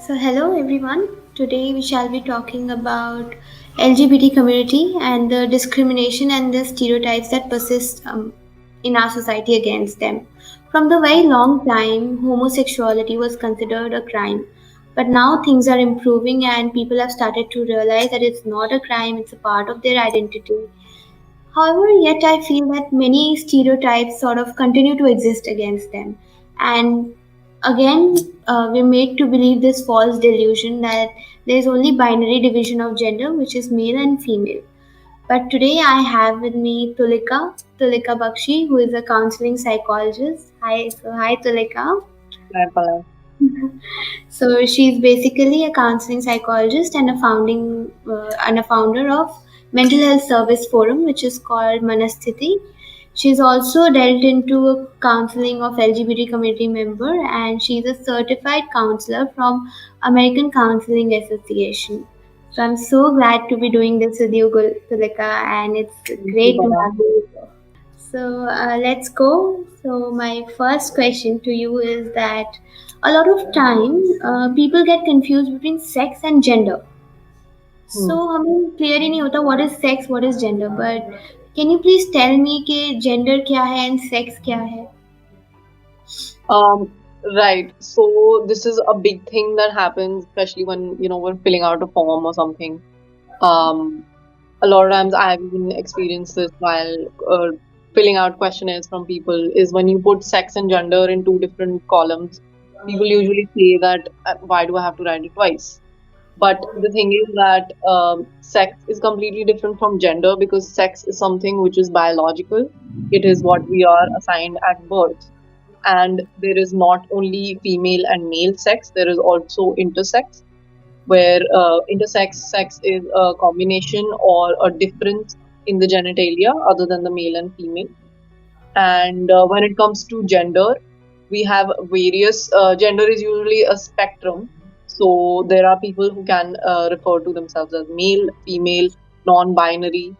So hello everyone. Today we shall be talking about LGBT community and the discrimination and the stereotypes that persist in our society against them. From the very long time, homosexuality was considered a crime, but now things are improving and people have started to realize that it's not a crime; it's a part of their identity. However, yet I feel that many stereotypes sort of continue to exist against them. And again, we're made to believe this false delusion that there's only binary division of gender, which is male and female. But today I have with me Tulika Bakshi, who is a counseling psychologist. Hi Tulika. Hi, Palak. So she's basically a counseling psychologist and a founder of mental health service forum, which is called Manasthiti. She's also delved into counseling of LGBT community member, and she's a certified counselor from American Counseling Association. So I'm so glad to be doing this with you, Tulika, and it's Thank you, great to Palak. have you here. So let's go. So my first question to you is that a lot of time people get confused between sex and gender. Hmm. So हमें clear ही नहीं होता what is sex, what is gender. But can you please tell me कि gender क्या है and sex क्या है? Um, right. So this is a big thing that happens, especially when, we're filling out a form or something. Um, a lot of times I've even experienced this while filling out questionnaires from people is when you put sex and gender in two different columns, people usually say that, why do I have to write it twice? But the thing is that sex is completely different from gender because sex is something which is biological. It is what we are assigned at birth. And there is not only female and male sex, there is also intersex, where intersex sex is a combination or a difference in the genitalia other than the male and female. And when it comes to gender, we have various, gender is usually a spectrum. So there are people who can refer to themselves as male, female, non binary.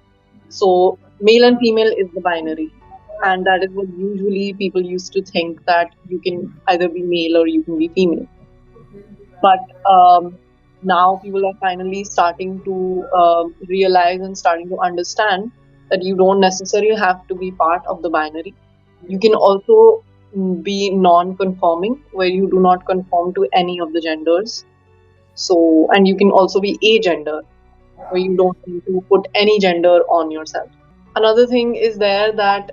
So male and female is the binary. And that is what usually people used to think that you can either be male or you can be female. But now people are finally starting to realize and starting to understand that you don't necessarily have to be part of the binary. You can also be non-conforming, where you do not conform to any of the genders. So, and you can also be agender, where you don't need to put any gender on yourself. Another thing is there that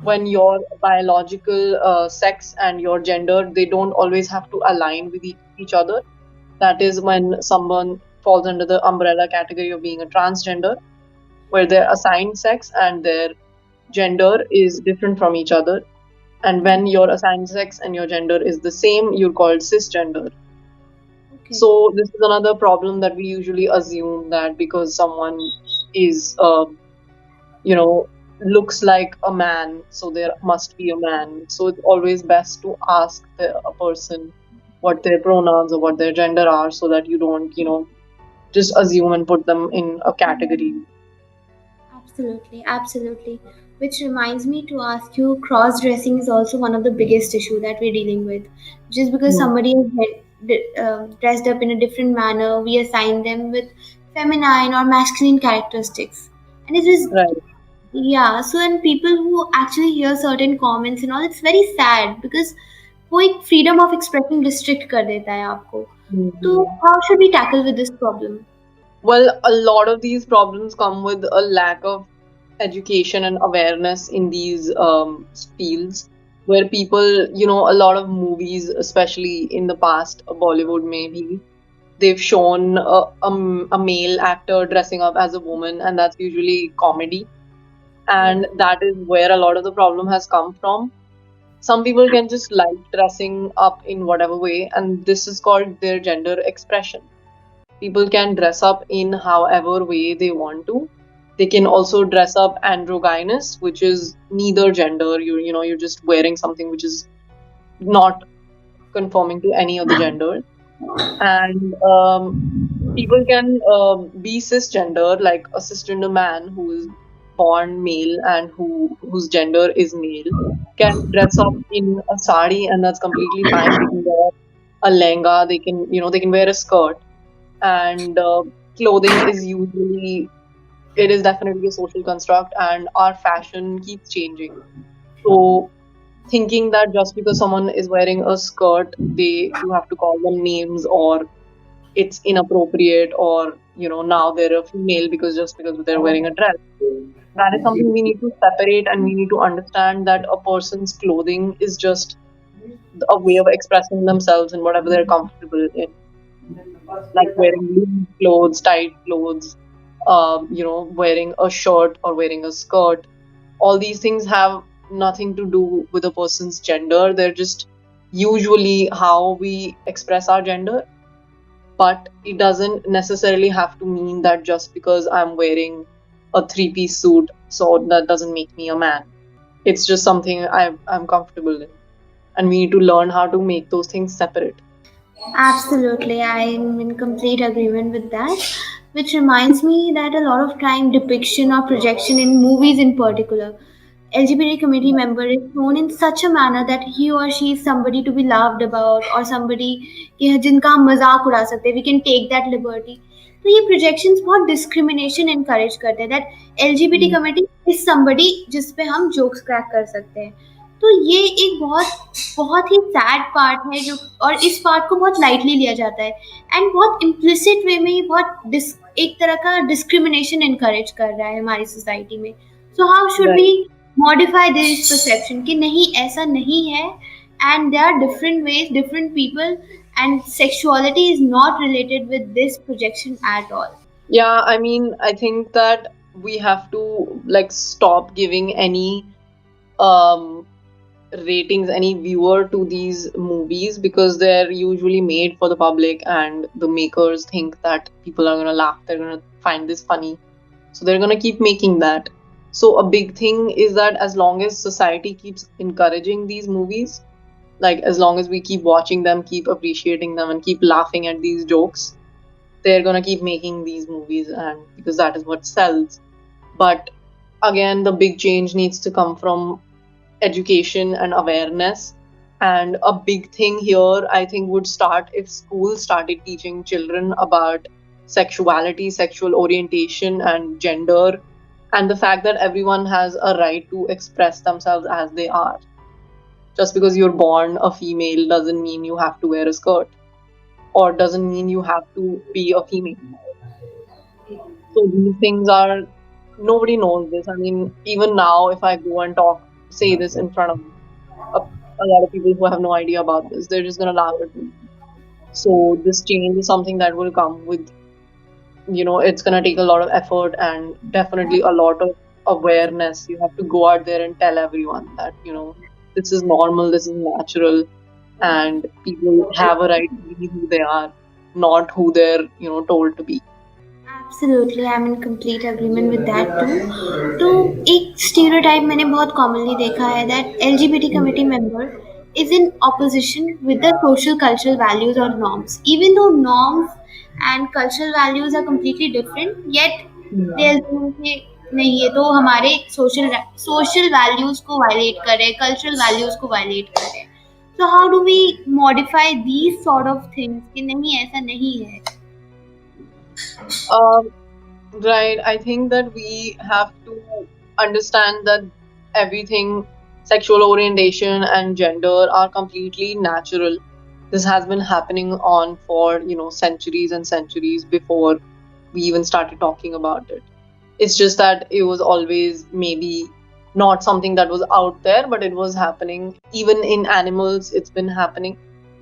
when your biological sex and your gender, they don't always have to align with each other. That is when someone falls under the umbrella category of being a transgender, where their assigned sex and their gender is different from each other. And when your assigned sex and your gender is the same, you're called cisgender. Okay. So this is another problem that we usually assume that because someone is, you know, looks like a man, so there must be a man. So it's always best to ask a person what their pronouns or what their gender are, so that you don't, just assume and put them in a category. Absolutely, absolutely. Which reminds me to ask you, cross dressing is also one of the biggest issue that we're dealing with. Just because Hmm. somebody is dressed up in a different manner, we assign them with feminine or masculine characteristics, and it is Right. yeah. So, and people who actually hear certain comments and all, it's very sad because वो एक freedom of expression restrict कर देता है आपको. So, Mhm. how should we tackle with this problem? Well, a lot of these problems come with a lack of education and awareness in these fields, where people, a lot of movies, especially in the past, Bollywood maybe, they've shown a male actor dressing up as a woman, and that's usually comedy. Yeah. And that is where a lot of the problem has come from. Some people can just like dressing up in whatever way, and this is called their gender expression. People can dress up in however way they want to. They can also dress up androgynous, which is neither gender. You're just wearing something which is not conforming to any of the genders. And people can be cisgender, like a cisgender man who is born male and whose gender is male, can dress up in a sari, and that's completely fine. They can wear a lehenga, they can wear a skirt, and clothing is usually, it is definitely a social construct, and our fashion keeps changing. So thinking that just because someone is wearing a skirt, you have to call them names, or it's inappropriate, or now they're a female because just because they're wearing a dress. That is something we need to separate, and we need to understand that a person's clothing is just a way of expressing themselves in whatever they're comfortable in, like wearing loose clothes, tight clothes, wearing a shirt or wearing a skirt. All these things have nothing to do with a person's gender. They're just usually how we express our gender, but it doesn't necessarily have to mean that just because I'm wearing a three-piece suit, so that doesn't make me a man. It's just something I'm comfortable in. And we need to learn how to make those things separate. Absolutely, I'm in complete agreement with that. Which reminds me that a lot of time depiction or projection in movies in particular, LGBT community member is shown in such a manner that he or she is somebody to be loved about or somebody कि जिनका हम मजाक उड़ा सकते हैं, we can take that liberty. तो ये projections बहुत discrimination encourage करते हैं that LGBT Mm. community is somebody जिस पे हम jokes crack कर सकते हैं. तो ये एक बहुत बहुत ही सैड पार्ट है जो, और इस पार्ट को बहुत लाइटली लिया जाता है एंड बहुत इम्प्लिसिट वे में ये एक तरह का डिस्क्रिमिनेशन एनकरेज कर रहा है हमारी सोसाइटी में. So how should we Right. Modify this perception कि नहीं ऐसा नहीं है and there are different ways different people and sexuality is not related with this projection at all. Yeah, I mean, I think that we have to like stop giving any um ratings, any viewer to these movies, because they're usually made for the public, and the makers think that people are gonna laugh, they're gonna find this funny. So they're gonna keep making that. So a big thing is that as long as society keeps encouraging these movies, like as long as we keep watching them, keep appreciating them, and keep laughing at these jokes, they're gonna keep making these movies, and because that is what sells. But again, the big change needs to come from education and awareness. And a big thing here, I think, would start if schools started teaching children about sexuality, sexual orientation, and gender, and the fact that everyone has a right to express themselves as they are. Just because you're born a female doesn't mean you have to wear a skirt, or doesn't mean you have to be a female. So these things are, nobody knows this. I mean, even now, if I go and say this in front of a lot of people who have no idea about this, they're just gonna laugh at me. So this change is something that will come with, it's gonna take a lot of effort and definitely a lot of awareness. You have to go out there and tell everyone that, this is normal, this is natural, and people have a right to be who they are, not who they're, told to be. Absolutely I am in complete agreement with that too. तो एक stereotype मैंने बहुत commonly देखा है that LGBT community member is in opposition with the social cultural values or norms, even though norms and cultural values are completely different, yet they Hmm. assume कि नहीं ये तो हमारे social values को violate कर रहे, cultural values को violate कर रहे. So how do we modify these sort of things कि नहीं ऐसा नहीं है. Um, right. I think that we have to understand that everything, sexual orientation and gender, are completely natural. This has been happening on for, centuries and centuries before we even started talking about it. It's just that it was always maybe not something that was out there, but it was happening. Even in animals, it's been happening.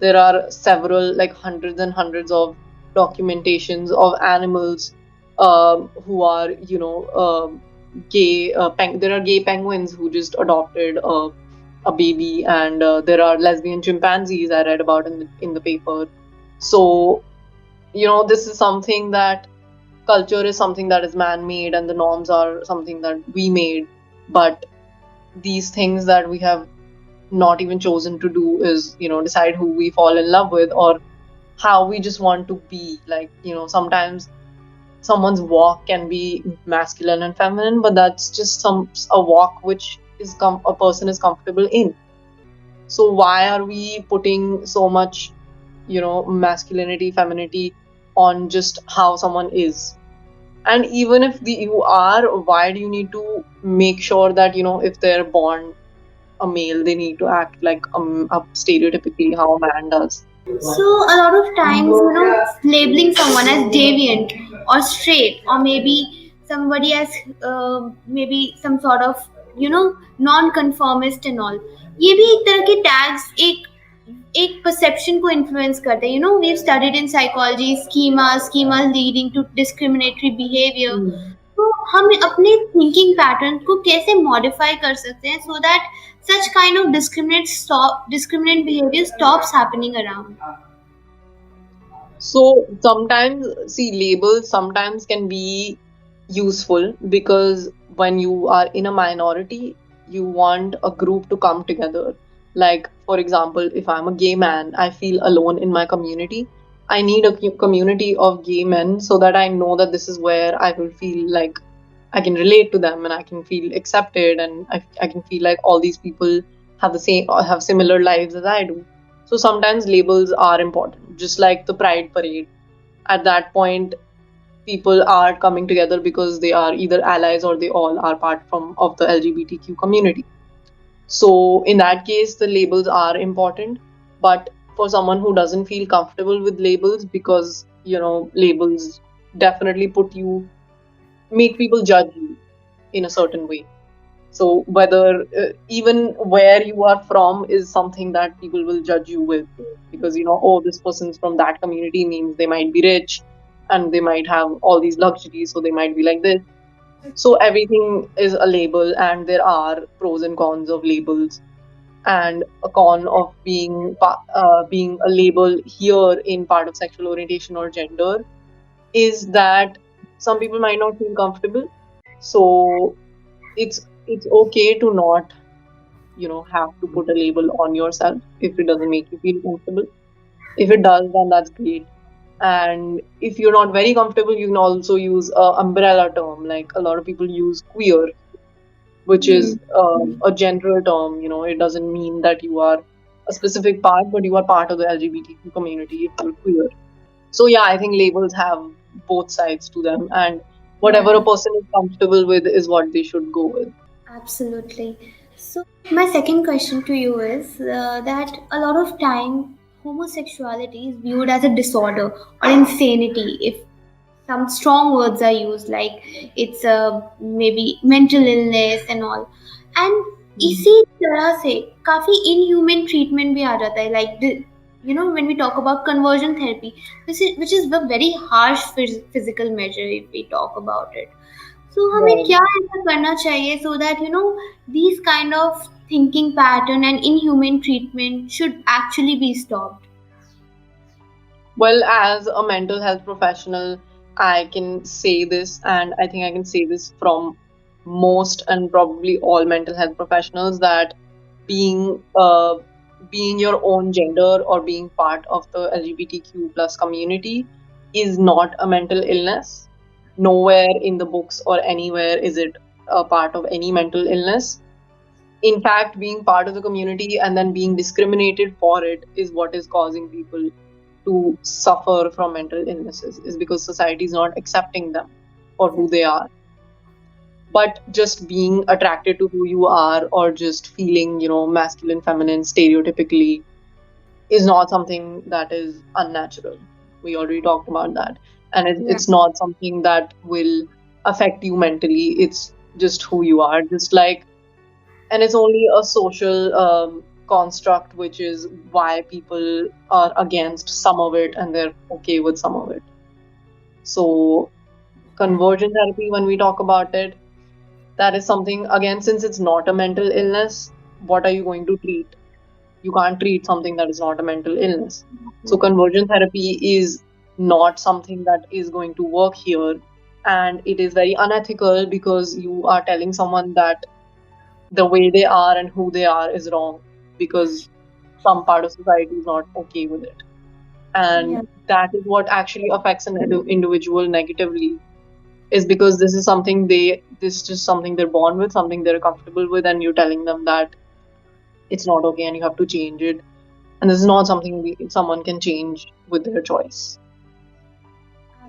There are several, like hundreds and hundreds of documentations of animals who are, gay. There are gay penguins who just adopted a baby, and there are lesbian chimpanzees I read about in the paper. So, this is something that culture is something that is man made, and the norms are something that we made. But these things that we have not even chosen to do is, decide who we fall in love with, or how we just want to be. Like, sometimes someone's walk can be masculine and feminine, but that's just a walk which a person is comfortable in. So why are we putting so much masculinity, femininity on just how someone is. And even if you are, why do you need to make sure that, if they're born a male, they need to act like stereotypically how a man does? So a lot of times, labeling someone as deviant or straight, or maybe somebody as maybe some sort of non-conformist and all, ये भी एक तरह के tags एक perception को influence करते हैं. We've studied in psychology schemas leading to discriminatory behavior. Hmm. तो हम अपने thinking pattern को कैसे modify कर सकते हैं so that such kind of discriminate behavior stops happening around. So sometimes, see, labels sometimes can be useful because when you are in a minority, you want a group to come together. Like, for example, if I'm a gay man, I feel alone in my community. I need a community of gay men so that I know that this is where I will feel like I can relate to them and I can feel accepted, and I can feel like all these people have the same or have similar lives as I do. So sometimes labels are important, just like the Pride Parade. At that point, people are coming together because they are either allies or they all are part from of the LGBTQ community. So in that case, the labels are important. But for someone who doesn't feel comfortable with labels, because labels definitely make people judge you in a certain way. So whether even where you are from is something that people will judge you with, because oh, this person's from that community means they might be rich and they might have all these luxuries, so they might be like this. So everything is a label, and there are pros and cons of labels. And a con of being a label here in part of sexual orientation or gender is that some people might not feel comfortable. So it's okay to not have to put a label on yourself if it doesn't make you feel comfortable. If it does, then that's great. And if you're not very comfortable, you can also use a umbrella term. Like a lot of people use queer, which Hmm. is a general term. It doesn't mean that you are a specific part, but you are part of the LGBTQ community if you're queer. So yeah, I think labels have both sides to them, and whatever a Yeah. person is comfortable with is what they should go with. Absolutely. So, my second question to you is that a lot of time homosexuality is viewed as a disorder or insanity if some strong words are used, like it's a maybe mental illness and all. And इसी तरह से काफी inhuman treatment भी आ जाता है, like when we talk about conversion therapy, which is a very harsh physical measure if we talk about it. So हमें Right. क्या ऐसा करना चाहिए so that these kind of thinking pattern and inhumane treatment should actually be stopped? Well, as a mental health professional, I can say this, and I think I can say this from most and probably all mental health professionals, that being being your own gender or being part of the LGBTQ plus community is not a mental illness. Nowhere in the books or anywhere is it a part of any mental illness. In fact, being part of the community and then being discriminated for it is what is causing people to suffer from mental illnesses, is because society is not accepting them for who they are. But just being attracted to who you are, or just feeling masculine, feminine stereotypically, is not something that is unnatural. We already talked about that. And Yeah. it's not something that will affect you mentally. It's just who you are, just like. And it's only a social construct, which is why people are against some of it and they're okay with some of it. So conversion therapy, when we talk about it, that is something, again, since it's not a mental illness, what are you going to treat? You can't treat something that is not a mental illness. So conversion therapy is not something that is going to work here, and it is very unethical because you are telling someone that the way they are and who they are is wrong, because some part of society is not okay with it. And Yeah. that is what actually affects an individual negatively, is because this is just something they're born with, something they're comfortable with, and you're telling them that it's not okay and you have to change it. And this is not something someone can change with their choice.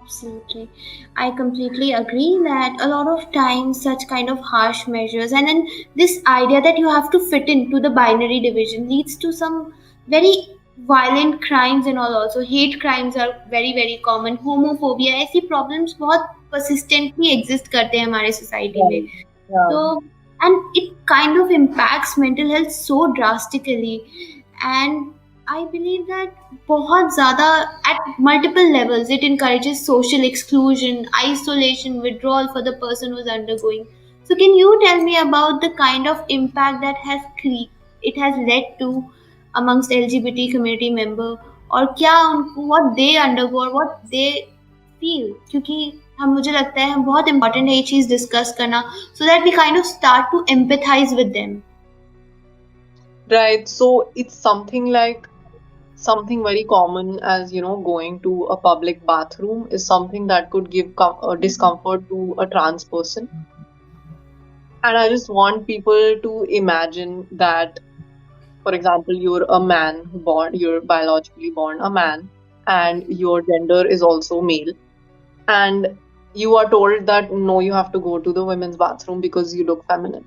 Absolutely. I completely agree that a lot of times such kind of harsh measures and then this idea that you have to fit into the binary division leads to some very violent crimes and all also. Hate crimes are very very common. Homophobia ऐसी problems बहुत persistently exist करते हैं हमारे society में. Right. Yeah. So, and it kind of impacts mental health so drastically. And I believe that बहुत ज़्यादा at multiple levels it encourages social exclusion, isolation, withdrawal for the person who's undergoing. So, can you tell me about the kind of impact that it has led to amongst LGBT community member और क्या उनको what they undergo or what they feel क्योंकि हम मुझे लगता है हम बहुत important है ये चीज़ डिस्कस करना so that we kind of start to empathize with them. Right. So it's something like something very common as, going to a public bathroom is something that could give discomfort to a trans person. And I just want people to imagine that, for example, you're a man you're biologically born a man, and your gender is also male. And you are told that no, you have to go to the women's bathroom because you look feminine.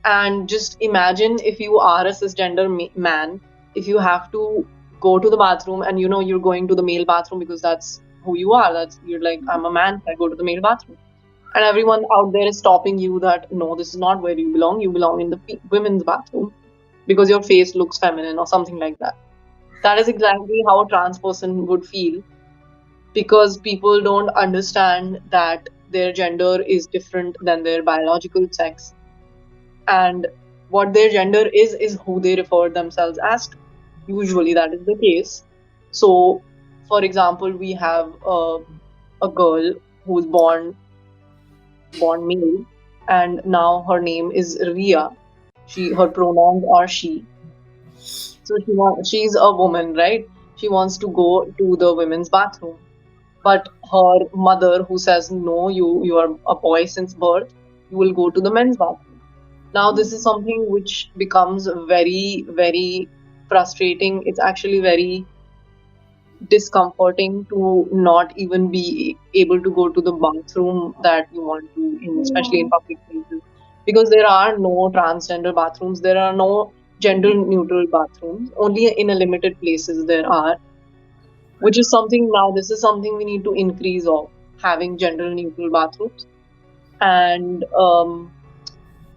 And just imagine if you are a cisgender man, if you have to go to the bathroom and you're going to the male bathroom because that's who you are. That's you're like, I'm a man, I go to the male bathroom. And everyone out there is stopping you that no, this is not where you belong. You belong in the women's bathroom because your face looks feminine or something like that. That is exactly how a trans person would feel because people don't understand that their gender is different than their biological sex, and what their gender is who they refer themselves as to. Usually that is the case. So, for example, we have a girl who's born male, and now her name is Ria. Her pronouns are she. So she's a woman, right? She wants to go to the women's bathroom, but her mother, who says no, you are a boy since birth, you will go to the men's bathroom. Now, this is something which becomes very, very frustrating. It's actually very discomforting to not even be able to go to the bathroom that you want to, especially in public places, because there are no transgender bathrooms, there are no gender neutral bathrooms, only in a limited places there are, which is something now, this is something we need to increase of having gender neutral bathrooms. And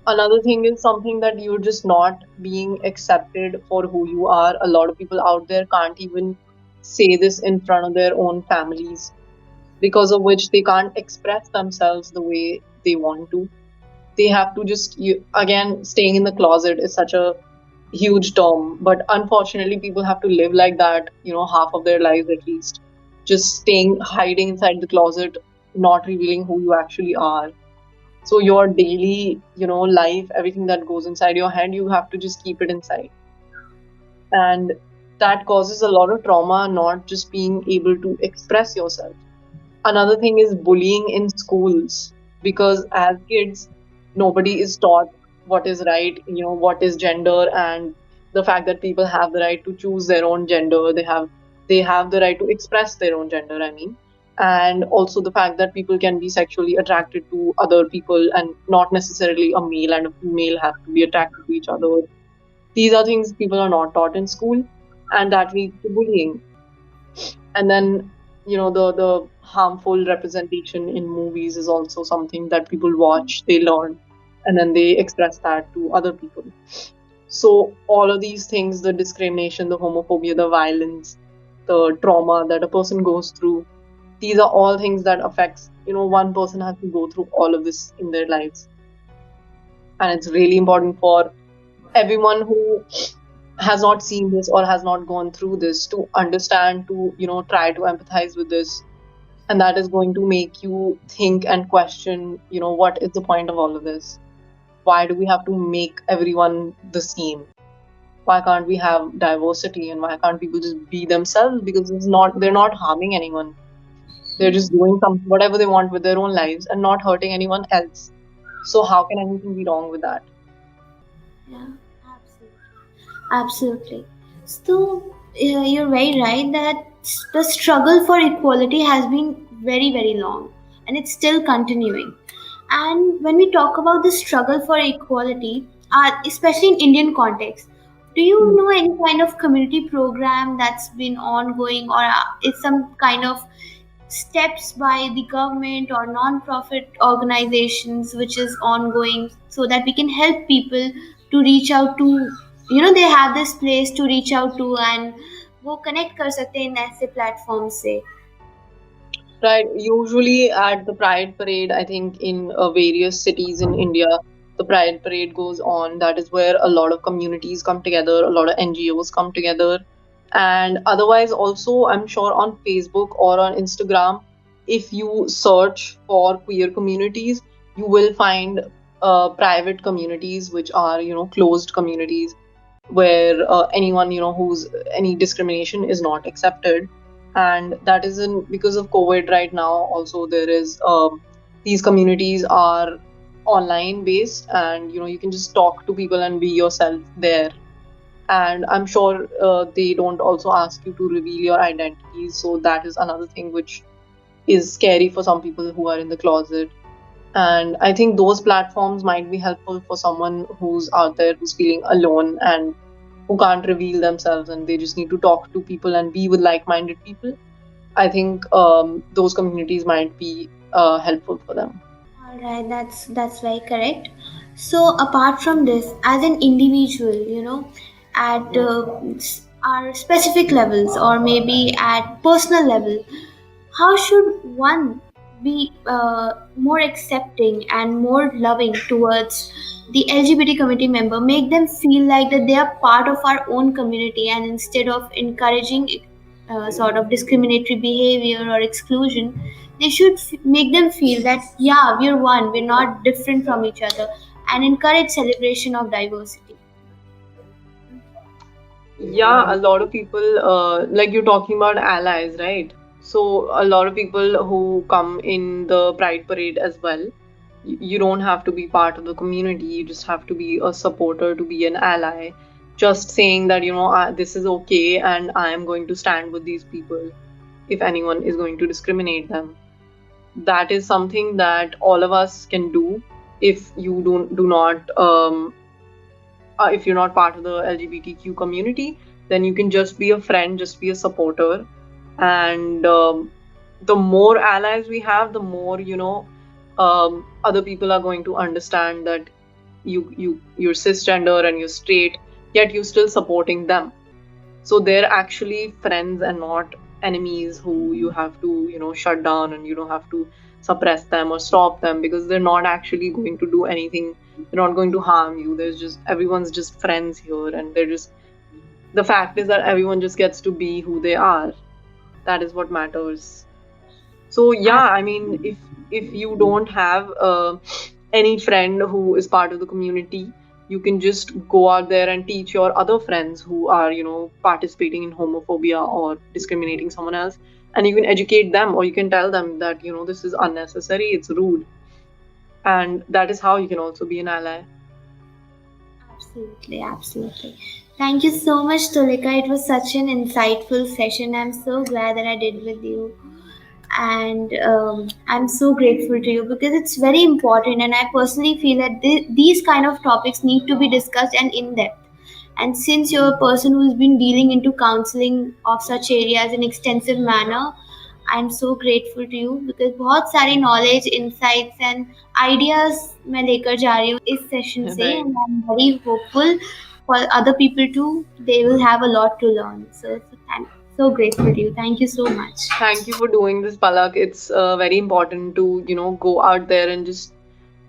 another thing is something that you're just not being accepted for who you are. A lot of people out there can't even say this in front of their own families, because of which they can't express themselves the way they want to. They have to just, again, staying in the closet is such a huge term, but unfortunately, people have to live like that, half of their lives at least. Just staying, hiding inside the closet, not revealing who you actually are. So your daily, life, everything that goes inside your head, you have to just keep it inside. And that causes a lot of trauma, not just being able to express yourself. Another thing is bullying in schools, because as kids, nobody is taught what is right, what is gender, and the fact that people have the right to choose their own gender. They have the right to express their own gender, I mean. And also the fact that people can be sexually attracted to other people, and not necessarily a male and a female have to be attracted to each other. These are things people are not taught in school, and that leads to bullying. And then, the harmful representation in movies is also something that people watch, they learn, and then they express that to other people. So all of these things, the discrimination, the homophobia, the violence, the trauma that a person goes through, these are all things that affects, one person has to go through all of this in their lives. And it's really important for everyone who has not seen this or has not gone through this to understand, to try to empathize with this. And that is going to make you think and question, what is the point of all of this? Why do we have to make everyone the same? Why can't we have diversity, and why can't people just be themselves? Because they're not harming anyone. They're just doing whatever they want with their own lives and not hurting anyone else. So how can anything be wrong with that? Yeah, absolutely. Absolutely. So you're very right that the struggle for equality has been very, very long and it's still continuing. And when we talk about the struggle for equality, especially in Indian context, do you know any kind of community program that's been ongoing, or is some kind of steps by the government or non-profit organizations which is ongoing so that we can help people to reach out to, they have this place to reach out to and वो connect कर सकते हैं इन ऐसे platforms से. Right. Usually at the Pride Parade, I think in various cities in India, the Pride Parade goes on. That is where a lot of communities come together, a lot of NGOs come together. And otherwise, also, I'm sure on Facebook or on Instagram, if you search for queer communities, you will find private communities, which are, closed communities where anyone, who's any discrimination is not accepted. And that is in because of COVID right now. Also, there is these communities are online based, and you can just talk to people and be yourself there. And I'm sure they don't also ask you to reveal your identities, so that is another thing which is scary for some people who are in the closet. And I think those platforms might be helpful for someone who's out there who's feeling alone and who can't reveal themselves, and they just need to talk to people and be with like-minded people. I think those communities might be helpful for them. All right, that's very correct. So apart from this, as an individual, at our specific levels or maybe at personal level, how should one be more accepting and more loving towards the LGBT community member? Make them feel like that they are part of our own community, and instead of encouraging sort of discriminatory behavior or exclusion, they should make them feel that yeah, we're one, we're not different from each other, and encourage celebration of diversity. Yeah, a lot of people, like you're talking about allies, right? So a lot of people who come in the Pride Parade as well, you don't have to be part of the community. You just have to be a supporter, to be an ally. Just saying that, this is okay and I am going to stand with these people if anyone is going to discriminate them. That is something that all of us can do if you do not if you're not part of the LGBTQ community, then you can just be a friend, just be a supporter. And the more allies we have, the more, other people are going to understand that you're cisgender and you're straight, yet you're still supporting them. So they're actually friends and not enemies who you have to, shut down, and you don't have to suppress them or stop them, because they're not actually going to do anything. They're not going to harm you. There's just everyone's just friends here, and they're just the fact is that everyone just gets to be who they are. That is what matters. So yeah, I mean, if you don't have any friend who is part of the community, you can just go out there and teach your other friends who are, participating in homophobia or discriminating someone else, and you can educate them, or you can tell them that, this is unnecessary, it's rude, and that is how you can also be an ally. Absolutely, absolutely. Thank you so much, Tulika. It was such an insightful session. I'm so glad that I did with you. And I'm so grateful to you because it's very important. And I personally feel that these kind of topics need to be discussed and in depth. And since you're a person who's been dealing into counseling of such areas in extensive manner, I'm so grateful to you because बहुत सारी knowledge, insights and ideas मैं लेकर जा रही हूँ इस session से, Right. and I'm very hopeful for other people too. They will have a lot to learn. So I'm so grateful to you. Thank you so much. Thank you for doing this, Palak. It's very important to, go out there and just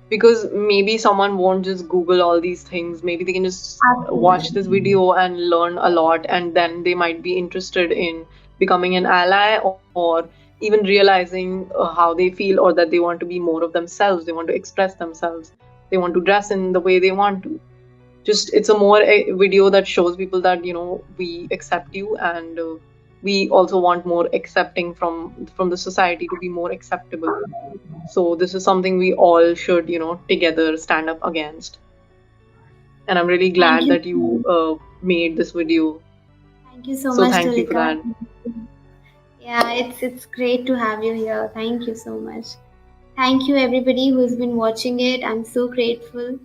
because maybe someone won't just Google all these things. Maybe they can just watch this Absolutely. video and learn a lot, and then they might be interested in becoming an ally, or even realizing how they feel, or that they want to be more of themselves. They want to express themselves. They want to dress in the way they want to. Just it's a more a video that shows people that we accept you, and we also want more accepting from the society to be more acceptable. So this is something we all should, together stand up against. And I'm really Thank glad you. that you made this video. Thank you so So much, thank you for Tulika. that. Yeah, it's great to have you here. Thank you so much. Thank you everybody who's been watching it. I'm so grateful.